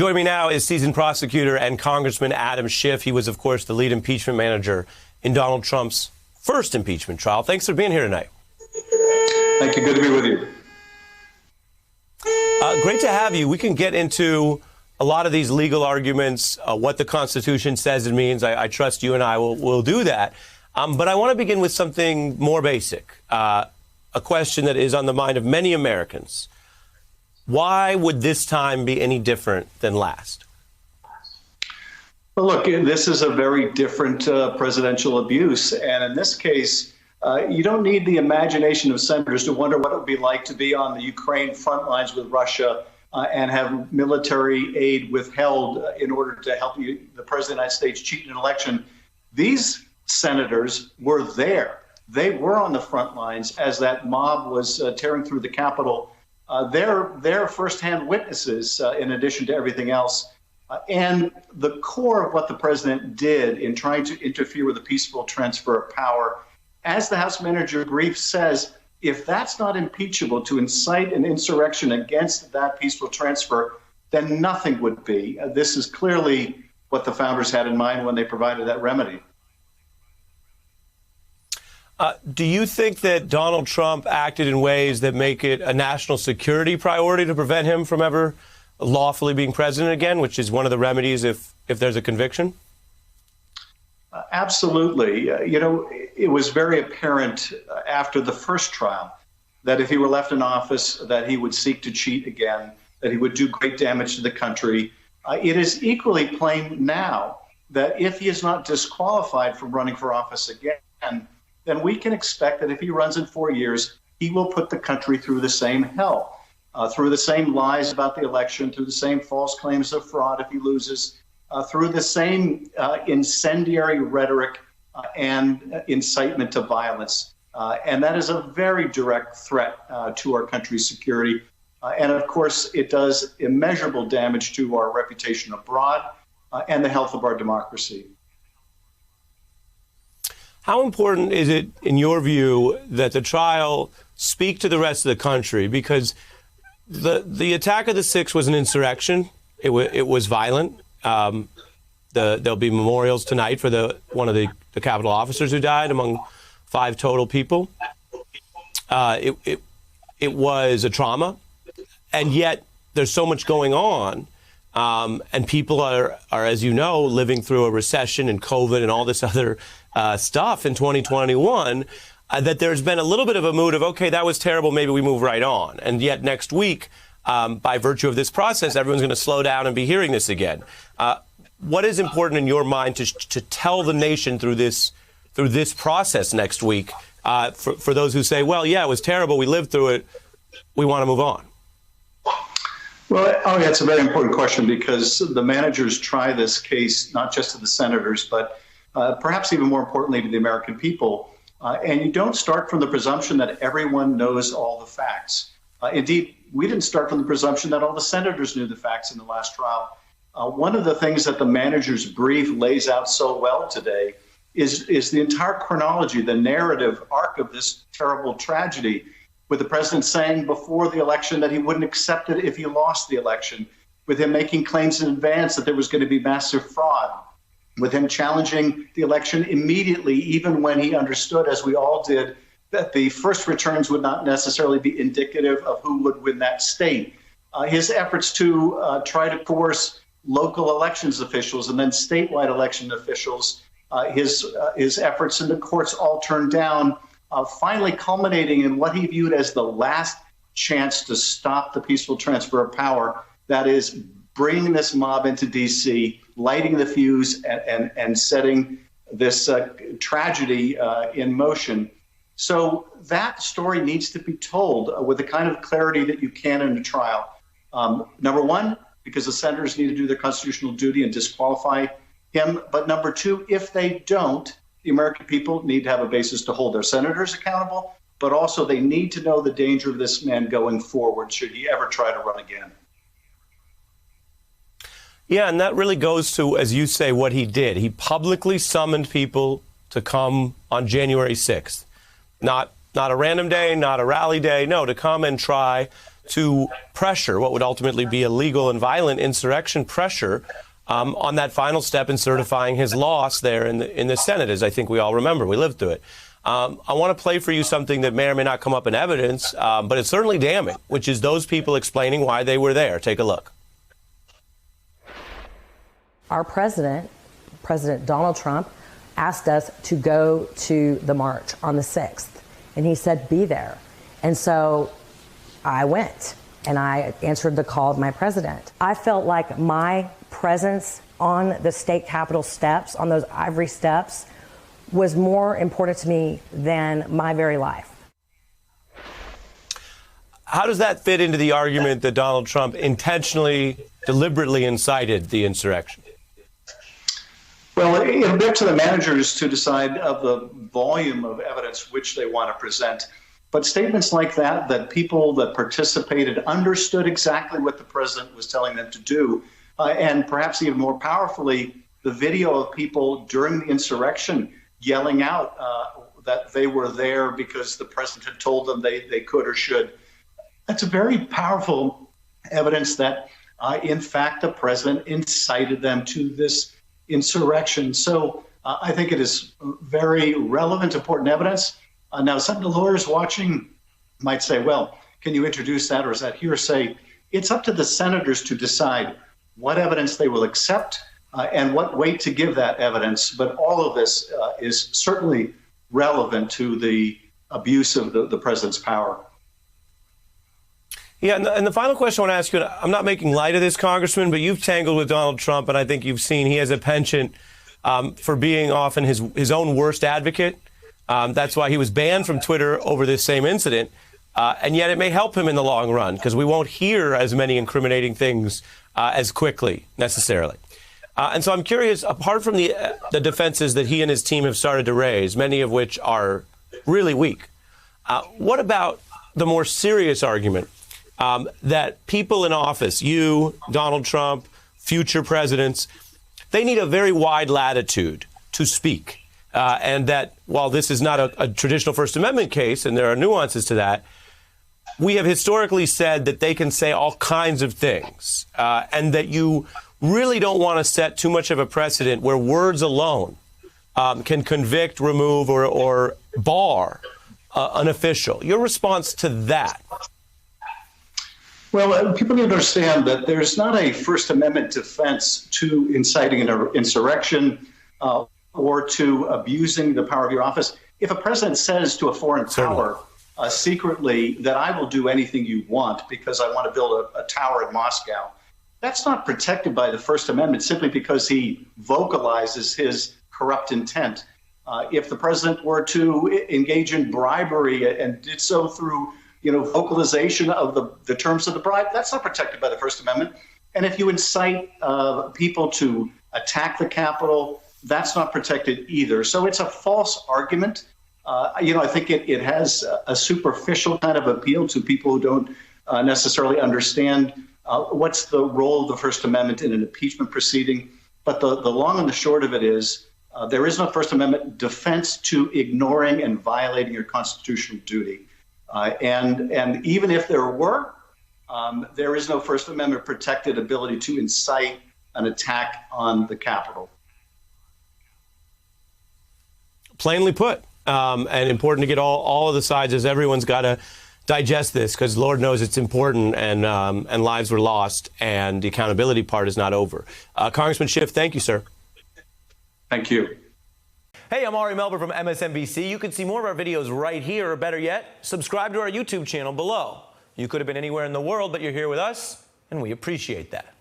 Joining me now is seasoned prosecutor and Congressman Adam Schiff. He was, of course, the lead impeachment manager in Donald Trump's first impeachment trial. Thanks for being here tonight. Thank you. Good to be with you. Great to have you. We can get into a lot of these legal arguments, what the Constitution says it means. I trust you and I will do that. But I want to begin with something more basic, a question that is on the mind of many Americans. Why would this time be any different than last? Well, look, this is a very different presidential abuse. And in this case, you don't need the imagination of senators to wonder what it would be like to be on the Ukraine front lines with Russia and have military aid withheld in order to help the President of the United States cheat an election. These senators were there. They were on the front lines as that mob was tearing through the Capitol. They're firsthand witnesses, in addition to everything else. And the core of what the president did in trying to interfere with a peaceful transfer of power, as the House Manager brief says, if that's not impeachable to incite an insurrection against that peaceful transfer, then nothing would be. This is clearly what the founders had in mind when they provided that remedy. Do you think that Donald Trump acted in ways that make it a national security priority to prevent him from ever lawfully being president again, which is one of the remedies if there's a conviction? Absolutely. It was very apparent after the first trial that if he were left in office, that he would seek to cheat again, that he would do great damage to the country. It is equally plain now that if he is not disqualified from running for office again, then we can expect that if he runs in 4 years, he will put the country through the same hell, through the same lies about the election, through the same false claims of fraud if he loses, through the same incendiary rhetoric and incitement to violence. And that is a very direct threat to our country's security. And of course, it does immeasurable damage to our reputation abroad and the health of our democracy. How important is it, in your view, that the trial speak to the rest of the country? Because the attack of the 6th was an insurrection. It was violent. There'll be memorials tonight for one of the Capitol officers who died, among 5 total people. It was a trauma, and yet there's so much going on, and people are, as you know, living through a recession and COVID and all this other stuff in 2021. That there's been a little bit of a mood of, okay, that was terrible, maybe we move right on. And yet next week, by virtue of this process, everyone's going to slow down and be hearing this again. What is important in your mind to tell the nation through this process next week for those who say, well, yeah, it was terrible, we lived through it, we want to move on? Well, that's a very important question because the managers try this case not just to the senators, but perhaps even more importantly to the American people. And you don't start from the presumption that everyone knows all the facts. Indeed, we didn't start from the presumption that all the senators knew the facts in the last trial. One of the things that the manager's brief lays out so well today is the entire chronology, the narrative arc of this terrible tragedy, with the president saying before the election that he wouldn't accept it if he lost the election, with him making claims in advance that there was going to be massive fraud, with him challenging the election immediately, even when he understood, as we all did, that the first returns would not necessarily be indicative of who would win that state. His efforts to try to coerce local elections officials and then statewide election officials, his efforts in the courts all turned down, finally culminating in what he viewed as the last chance to stop the peaceful transfer of power, that is, bringing this mob into D.C., lighting the fuse and setting this tragedy in motion. So that story needs to be told with the kind of clarity that you can in a trial. Number one, because the senators need to do their constitutional duty and disqualify him. But number two, if they don't, the American people need to have a basis to hold their senators accountable, but also they need to know the danger of this man going forward should he ever try to run again. Yeah, and that really goes to, as you say, what he did. He publicly summoned people to come on January 6th. Not a random day, not a rally day, no, to come and try to pressure what would ultimately be a legal and violent insurrection pressure on that final step in certifying his loss there in the Senate, as I think we all remember. We lived through it. I want to play for you something that may or may not come up in evidence, but it's certainly damning, which is those people explaining why they were there. Take a look. Our President Donald Trump, asked us to go to the march on the 6th, and he said, be there. And so I went, and I answered the call of my president. I felt like my presence on the state capitol steps, on those ivory steps, was more important to me than my very life. How does that fit into the argument that Donald Trump intentionally, deliberately incited the insurrection? Well, it'll be up to the managers to decide of the volume of evidence which they want to present. But statements like that people that participated understood exactly what the president was telling them to do, and perhaps even more powerfully, the video of people during the insurrection yelling out that they were there because the president had told them they could or should. That's a very powerful evidence that, in fact, the president incited them to this insurrection. So I think it is very relevant, important evidence. Now, some of the lawyers watching might say, well, can you introduce that, or is that hearsay? It's up to the senators to decide what evidence they will accept and what weight to give that evidence. But all of this is certainly relevant to the abuse of the president's power. Yeah, and the final question I want to ask you, I'm not making light of this, Congressman, but you've tangled with Donald Trump, and I think you've seen he has a penchant for being often his own worst advocate. That's why he was banned from Twitter over this same incident. And yet it may help him in the long run, because we won't hear as many incriminating things as quickly, necessarily. And so I'm curious, apart from the defenses that he and his team have started to raise, many of which are really weak, what about the more serious argument that people in office, you, Donald Trump, future presidents, they need a very wide latitude to speak. And that while this is not a traditional First Amendment case, and there are nuances to that, we have historically said that they can say all kinds of things, and that you really don't want to set too much of a precedent where words alone can convict, remove, or bar an official. Your response to that? Well, people need to understand that there's not a First Amendment defense to inciting an insurrection or to abusing the power of your office. If a president says to a foreign power secretly that I will do anything you want because I want to build a tower in Moscow, that's not protected by the First Amendment simply because he vocalizes his corrupt intent. If the president were to engage in bribery and did so through vocalization of the terms of the bribe, that's not protected by the First Amendment. And if you incite people to attack the Capitol, that's not protected either. So it's a false argument. I think it has a superficial kind of appeal to people who don't necessarily understand what's the role of the First Amendment in an impeachment proceeding. But the long and the short of it is there is no First Amendment defense to ignoring and violating your constitutional duty. And even if there were, there is no First Amendment protected ability to incite an attack on the Capitol. Plainly put, and important to get all of the sides, as everyone's got to digest this, because Lord knows it's important, and lives were lost, and the accountability part is not over. Congressman Schiff, thank you, sir. Thank you. Hey, I'm Ari Melber from MSNBC. You can see more of our videos right here, or better yet, subscribe to our YouTube channel below. You could have been anywhere in the world, but you're here with us, and we appreciate that.